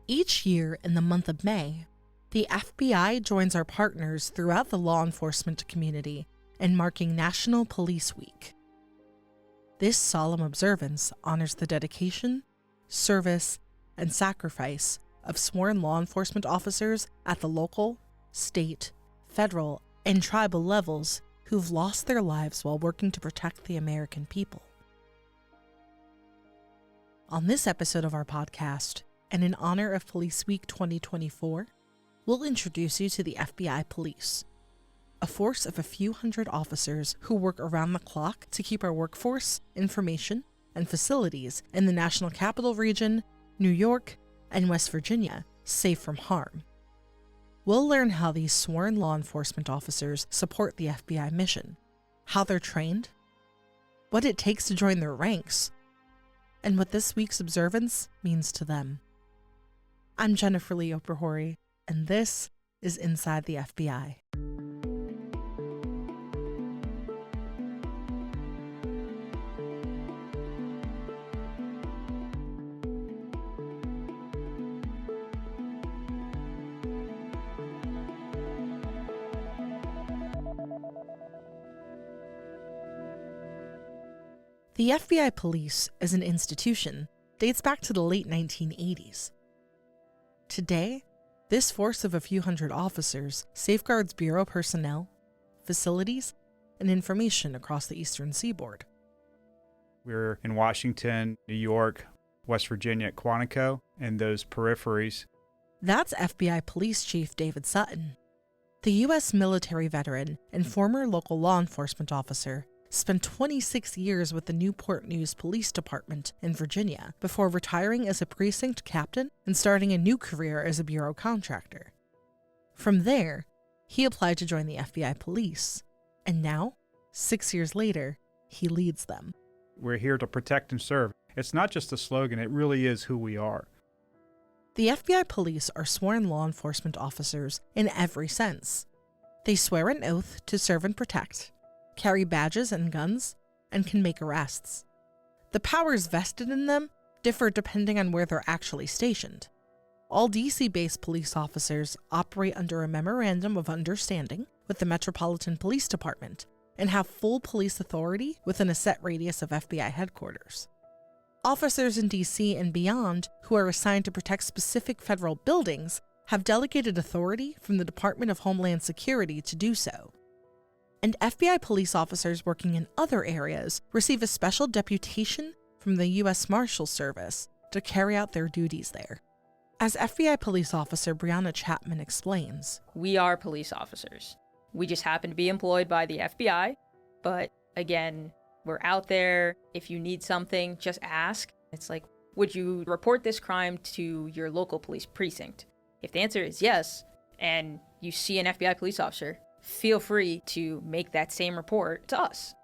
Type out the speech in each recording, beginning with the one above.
Each year in the month of May, the FBI joins our partners throughout the law enforcement community in marking National Police Week. This solemn observance honors the dedication, service, and sacrifice of sworn law enforcement officers at the local, state, federal, and tribal levels who've lost their lives while working to protect the American people. On this episode of our podcast, and in honor of Police Week 2024, we'll introduce you to the FBI Police, a force of a few hundred officers who work around the clock to keep our workforce, information, and facilities in the National Capital Region, New York, and West Virginia safe from harm. We'll learn how these sworn law enforcement officers support the FBI mission, how they're trained, what it takes to join their ranks, and what this week's observance means to them. I'm Jennifer Lee Oprahori, and this is Inside the FBI. The FBI Police as an institution dates back to the late 1980s. Today, this force of a few hundred officers safeguards Bureau personnel, facilities, and information across the Eastern Seaboard. We're in Washington, New York, West Virginia at Quantico, and those peripheries. That's FBI Police Chief David Sutton. The U.S. military veteran and former local law enforcement officer spent 26 years with the Newport News Police Department in Virginia before retiring as a precinct captain and starting a new career as a bureau contractor. From there, he applied to join the FBI Police, and now, 6 years later, he leads them. We're here to protect and serve. It's not just a slogan, it really is who we are. The FBI Police are sworn law enforcement officers in every sense. They swear an oath to serve and protect, carry badges and guns, and can make arrests. The powers vested in them differ depending on where they're actually stationed. All DC-based police officers operate under a memorandum of understanding with the Metropolitan Police Department and have full police authority within a set radius of FBI headquarters. Officers in DC and beyond who are assigned to protect specific federal buildings have delegated authority from the Department of Homeland Security to do so. And FBI police officers working in other areas receive a special deputation from the U.S. Marshal Service to carry out their duties there. As FBI police officer Brianna Chapman explains, we are police officers. We just happen to be employed by the FBI, but again, we're out there. If you need something, just ask. It's like, would you report this crime to your local police precinct? If the answer is yes, and you see an FBI police officer, feel free to make that same report to us.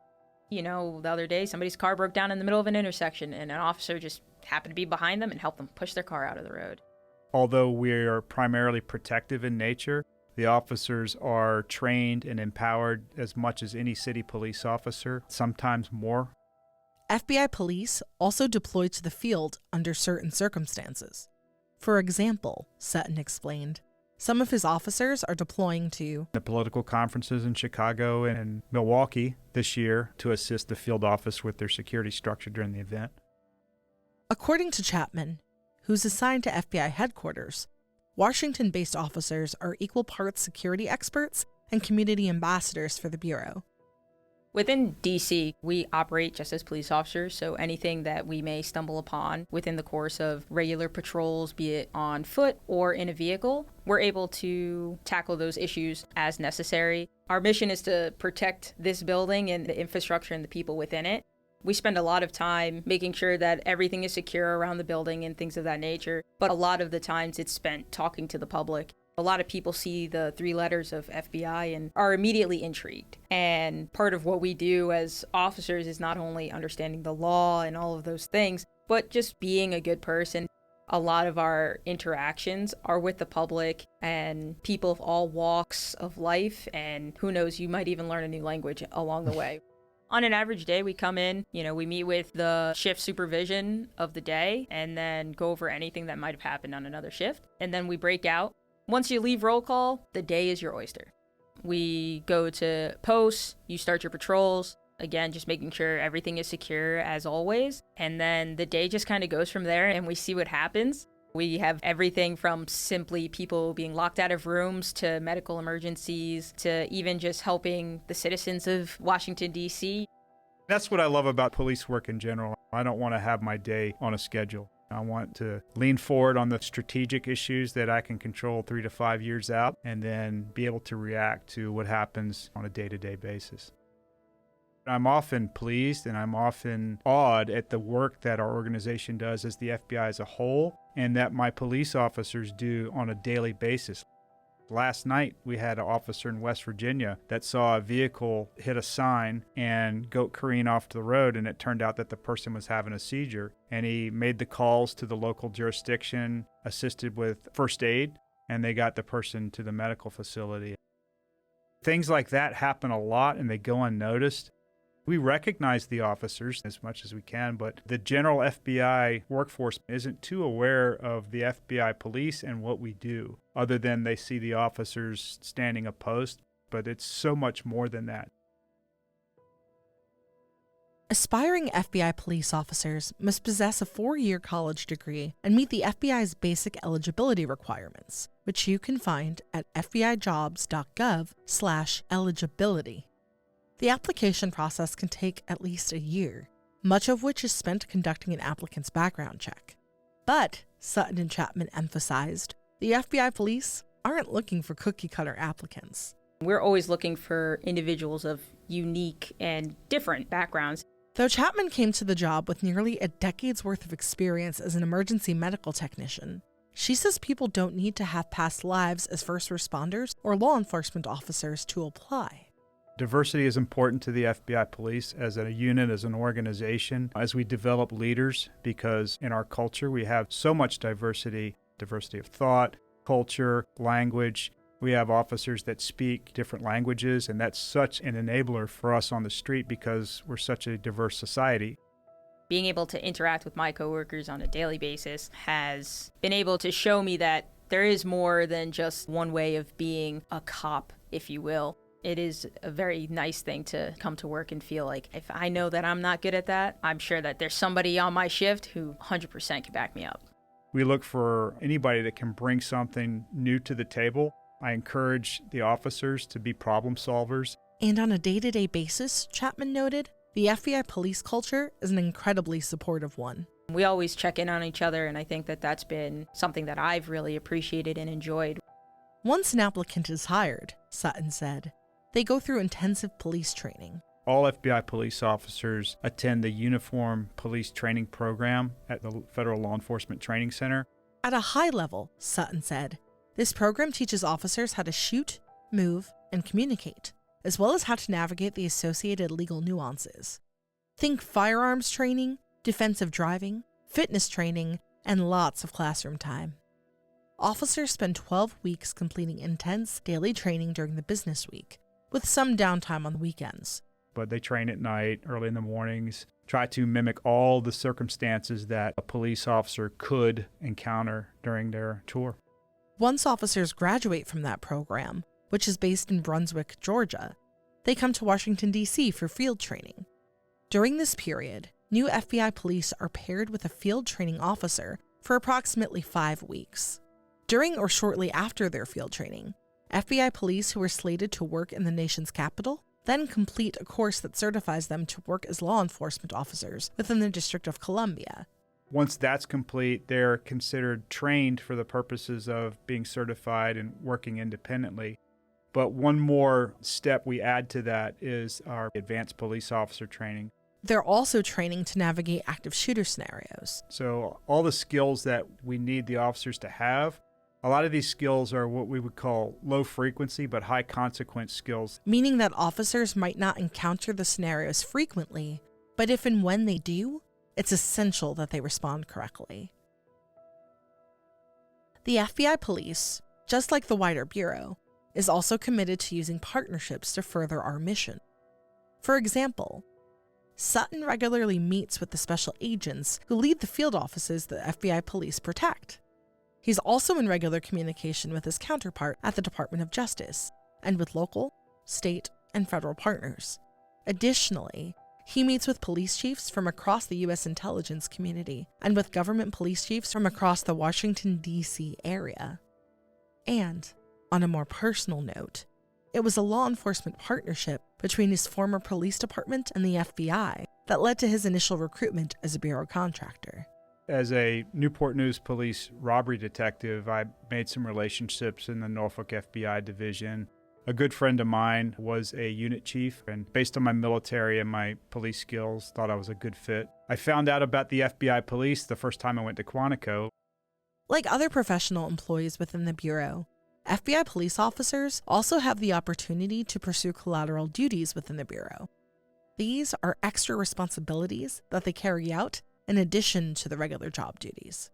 You know, the other day, somebody's car broke down in the middle of an intersection and an officer just happened to be behind them and helped them push their car out of the road. Although we are primarily protective in nature, the officers are trained and empowered as much as any city police officer, sometimes more. FBI police also deploy to the field under certain circumstances. For example, Sutton explained, some of his officers are deploying to the political conferences in Chicago and Milwaukee this year to assist the field office with their security structure during the event. According to Chapman, who's assigned to FBI headquarters, Washington-based officers are equal parts security experts and community ambassadors for the Bureau. Within DC, we operate just as police officers, so anything that we may stumble upon within the course of regular patrols, be it on foot or in a vehicle, we're able to tackle those issues as necessary. Our mission is to protect this building and the infrastructure and the people within it. We spend a lot of time making sure that everything is secure around the building and things of that nature, but a lot of the times it's spent talking to the public. A lot of people see the 3 letters of FBI and are immediately intrigued. And part of what we do as officers is not only understanding the law and all of those things, but just being a good person. A lot of our interactions are with the public and people of all walks of life, and who knows, you might even learn a new language along the way. On an average day, we come in, we meet with the shift supervision of the day and then go over anything that might have happened on another shift. And then we break out. Once you leave roll call, the day is your oyster. We go to posts, you start your patrols. Again, just making sure everything is secure as always. And then the day just kind of goes from there and we see what happens. We have everything from simply people being locked out of rooms to medical emergencies to even just helping the citizens of Washington, D.C. That's what I love about police work in general. I don't want to have my day on a schedule. I want to lean forward on the strategic issues that I can control 3 to 5 years out and then be able to react to what happens on a day-to-day basis. I'm often pleased and I'm often awed at the work that our organization does as the FBI as a whole and that my police officers do on a daily basis. Last night, we had an officer in West Virginia that saw a vehicle hit a sign and go careen off the road, and it turned out that the person was having a seizure. And he made the calls to the local jurisdiction, assisted with first aid, and they got the person to the medical facility. Things like that happen a lot, and they go unnoticed. We recognize the officers as much as we can, but the general FBI workforce isn't too aware of the FBI police and what we do, other than they see the officers standing a post, but it's so much more than that. Aspiring FBI police officers must possess a 4-year college degree and meet the FBI's basic eligibility requirements, which you can find at fbijobs.gov/eligibility. The application process can take at least a year, much of which is spent conducting an applicant's background check. But, Sutton and Chapman emphasized, the FBI police aren't looking for cookie-cutter applicants. We're always looking for individuals of unique and different backgrounds. Though Chapman came to the job with nearly a decade's worth of experience as an emergency medical technician, she says people don't need to have past lives as first responders or law enforcement officers to apply. Diversity is important to the FBI police as a unit, as an organization, as we develop leaders, because in our culture we have so much diversity of thought, culture, language. We have officers that speak different languages, and that's such an enabler for us on the street because we're such a diverse society. Being able to interact with my coworkers on a daily basis has been able to show me that there is more than just one way of being a cop, if you will. It is a very nice thing to come to work and feel like if I know that I'm not good at that, I'm sure that there's somebody on my shift who 100% can back me up. We look for anybody that can bring something new to the table. I encourage the officers to be problem solvers. And on a day-to-day basis, Chapman noted, the FBI police culture is an incredibly supportive one. We always check in on each other, and I think that that's been something that I've really appreciated and enjoyed. Once an applicant is hired, Sutton said, they go through intensive police training. All FBI police officers attend the Uniform Police Training Program at the Federal Law Enforcement Training Center. At a high level, Sutton said, this program teaches officers how to shoot, move, and communicate, as well as how to navigate the associated legal nuances. Think firearms training, defensive driving, fitness training, and lots of classroom time. Officers spend 12 weeks completing intense daily training during the business week, with some downtime on the weekends. But they train at night, early in the mornings, try to mimic all the circumstances that a police officer could encounter during their tour. Once officers graduate from that program, which is based in Brunswick, Georgia, they come to Washington, D.C. for field training. During this period, new FBI police are paired with a field training officer for approximately 5 weeks. During or shortly after their field training, FBI police who are slated to work in the nation's capital then complete a course that certifies them to work as law enforcement officers within the District of Columbia. Once that's complete, they're considered trained for the purposes of being certified and working independently. But one more step we add to that is our advanced police officer training. They're also training to navigate active shooter scenarios. So all the skills that we need the officers to have, a lot of these skills are what we would call low frequency but high consequence skills. Meaning that officers might not encounter the scenarios frequently, but if and when they do, it's essential that they respond correctly. The FBI police, just like the wider Bureau, is also committed to using partnerships to further our mission. For example, Sutton regularly meets with the special agents who lead the field offices that FBI police protect. He's also in regular communication with his counterpart at the Department of Justice and with local, state, and federal partners. Additionally, he meets with police chiefs from across the U.S. intelligence community and with government police chiefs from across the Washington, D.C. area. And, on a more personal note, it was a law enforcement partnership between his former police department and the FBI that led to his initial recruitment as a bureau contractor. As a Newport News police robbery detective, I made some relationships in the Norfolk FBI division. A good friend of mine was a unit chief, and based on my military and my police skills, thought I was a good fit. I found out about the FBI police the first time I went to Quantico. Like other professional employees within the Bureau, FBI police officers also have the opportunity to pursue collateral duties within the Bureau. These are extra responsibilities that they carry out in addition to the regular job duties.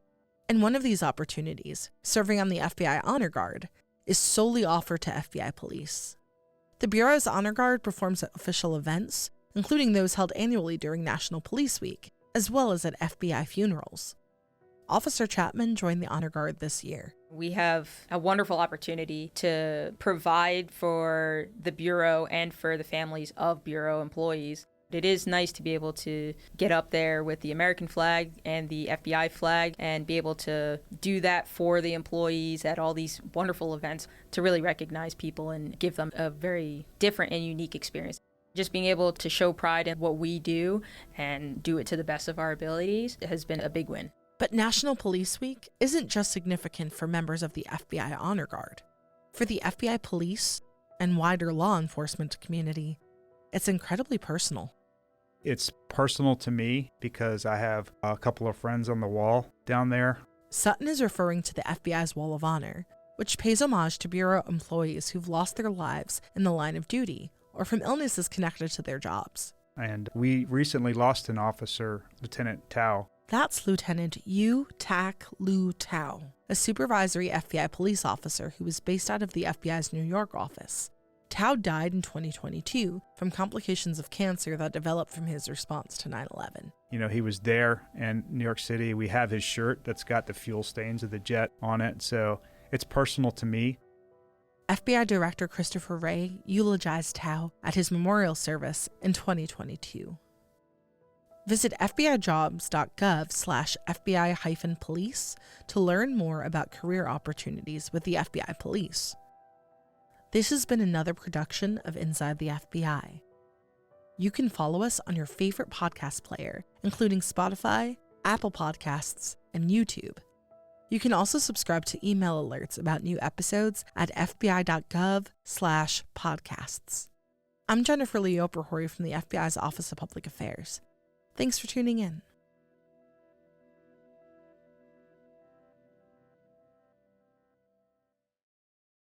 And one of these opportunities, serving on the FBI Honor Guard, is solely offered to FBI police. The Bureau's Honor Guard performs at official events, including those held annually during National Police Week, as well as at FBI funerals. Officer Chapman joined the Honor Guard this year. We have a wonderful opportunity to provide for the Bureau and for the families of Bureau employees. It is nice to be able to get up there with the American flag and the FBI flag and be able to do that for the employees at all these wonderful events to really recognize people and give them a very different and unique experience. Just being able to show pride in what we do and do it to the best of our abilities has been a big win. But National Police Week isn't just significant for members of the FBI Honor Guard. For the FBI police and wider law enforcement community, it's incredibly personal. It's personal to me because I have a couple of friends on the wall down there. Sutton is referring to the FBI's Wall of Honor, which pays homage to Bureau employees who've lost their lives in the line of duty or from illnesses connected to their jobs. And we recently lost an officer, Lieutenant Tao. That's Lieutenant Yu Tak Lu Tao, a supervisory FBI police officer who was based out of the FBI's New York office. Tao died in 2022 from complications of cancer that developed from his response to 9/11. You know, he was there in New York City. We have his shirt that's got the fuel stains of the jet on it, so it's personal to me. FBI Director Christopher Wray eulogized Tao at his memorial service in 2022. Visit fbijobs.gov/FBI-police to learn more about career opportunities with the FBI police. This has been another production of Inside the FBI. You can follow us on your favorite podcast player, including Spotify, Apple Podcasts, and YouTube. You can also subscribe to email alerts about new episodes at fbi.gov/podcasts. I'm Jennifer Lee Oberhory from the FBI's Office of Public Affairs. Thanks for tuning in.